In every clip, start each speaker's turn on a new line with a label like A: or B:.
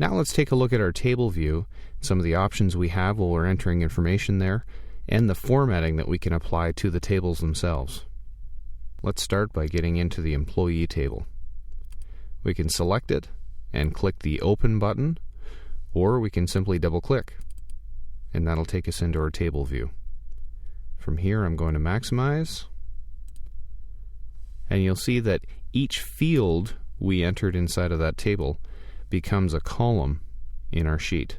A: Now let's take a look at our table view, some of the options we have while we're entering information there, and the formatting that we can apply to the tables themselves. Let's start by getting into the employee table. We can select it and click the Open button, or we can simply double-click, and that'll take us into our table view. From here, I'm going to maximize, and you'll see that each field we entered inside of that table becomes a column in our sheet.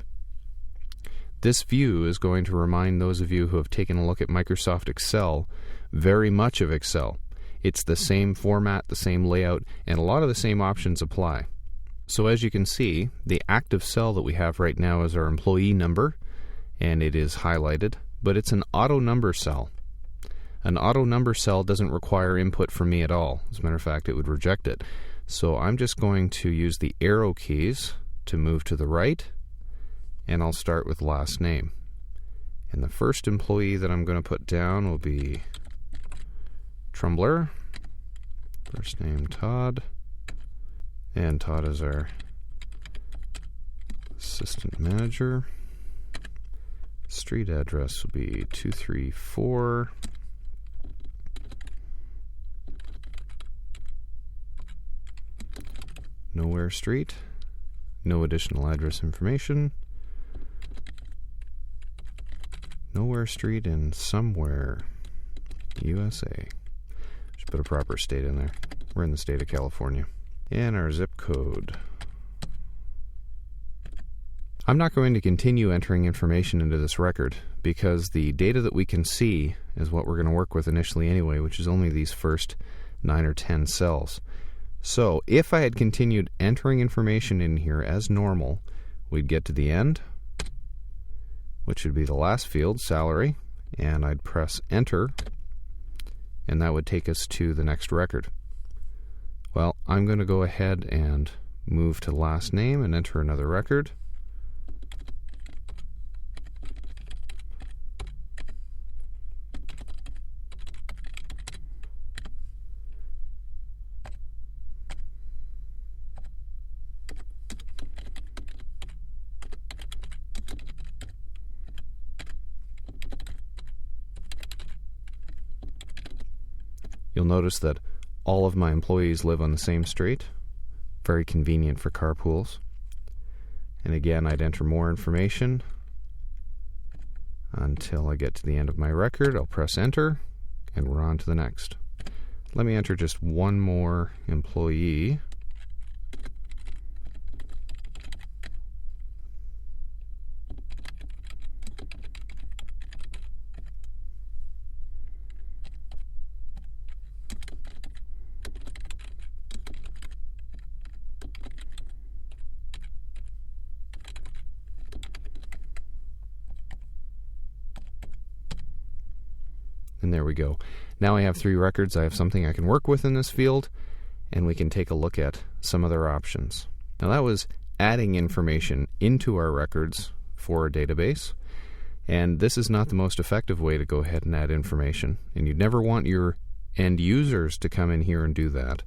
A: This view is going to remind those of you who have taken a look at Microsoft Excel very much of Excel. It's the same format, the same layout, and a lot of the same options apply. So as you can see, the active cell that we have right now is our employee number, and it is highlighted, but it's an auto number cell. An auto number cell doesn't require input from me at all. As a matter of fact, it would reject it. So I'm just going to use the arrow keys to move to the right, and I'll start with last name. And the first employee that I'm going to put down will be Trumbler. First name Todd. And Todd is our assistant manager. Street address will be 234 Nowhere Street. No additional address information. Nowhere Street in Somewhere, USA. Should put a proper state in there. We're in the state of California. And our zip code. I'm not going to continue entering information into this record because the data that we can see is what we're going to work with initially anyway, which is only these first 9 or 10 cells. So if I had continued entering information in here as normal, we'd get to the end, which would be the last field, salary, and I'd press enter, and that would take us to the next record. Well, I'm going to go ahead and move to last name and enter another record. You'll notice that all of my employees live on the same street. Very convenient for carpools. And again, I'd enter more information until I get to the end of my record. I'll press enter, and we're on to the next. Let me enter just one more employee. And there we go. Now I have 3 records. I have something I can work with in this field, and we can take a look at some other options. Now that was adding information into our records for a database, and this is not the most effective way to go ahead and add information, and you'd never want your end users to come in here and do that.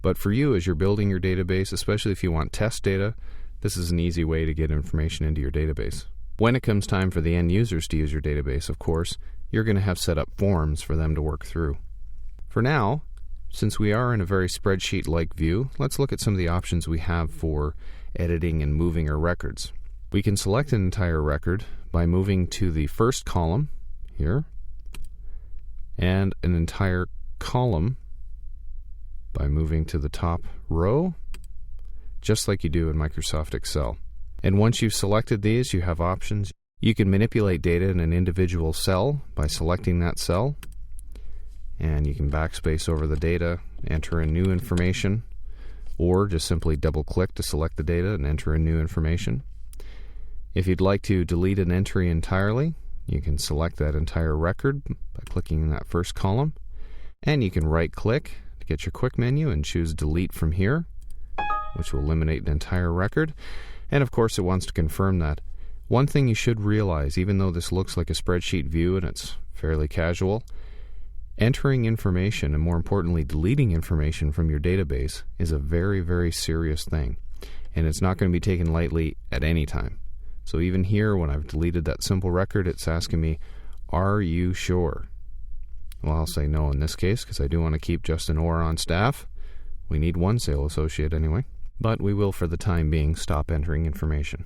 A: But for you, as you're building your database, especially if you want test data, this is an easy way to get information into your database. When it comes time for the end users to use your database, of course, you're going to have set up forms for them to work through. For now, since we are in a very spreadsheet-like view, let's look at some of the options we have for editing and moving our records. We can select an entire record by moving to the first column here, and an entire column by moving to the top row, just like you do in Microsoft Excel. And once you've selected these, you have options. You can manipulate data in an individual cell by selecting that cell, and you can backspace over the data, enter in new information, or just simply double-click to select the data and enter in new information. If you'd like to delete an entry entirely, you can select that entire record by clicking in that first column, and you can right-click to get your quick menu and choose Delete from here, which will eliminate an entire record. And of course, it wants to confirm that. One thing you should realize, even though this looks like a spreadsheet view and it's fairly casual, entering information, and more importantly, deleting information from your database is a very, very serious thing. and it's not going to be taken lightly at any time. So even here, when I've deleted that simple record, it's asking me, are you sure? Well, I'll say no in this case, because I do want to keep Justin Orr on staff. We need one sales associate anyway. But we will, for the time being, stop entering information.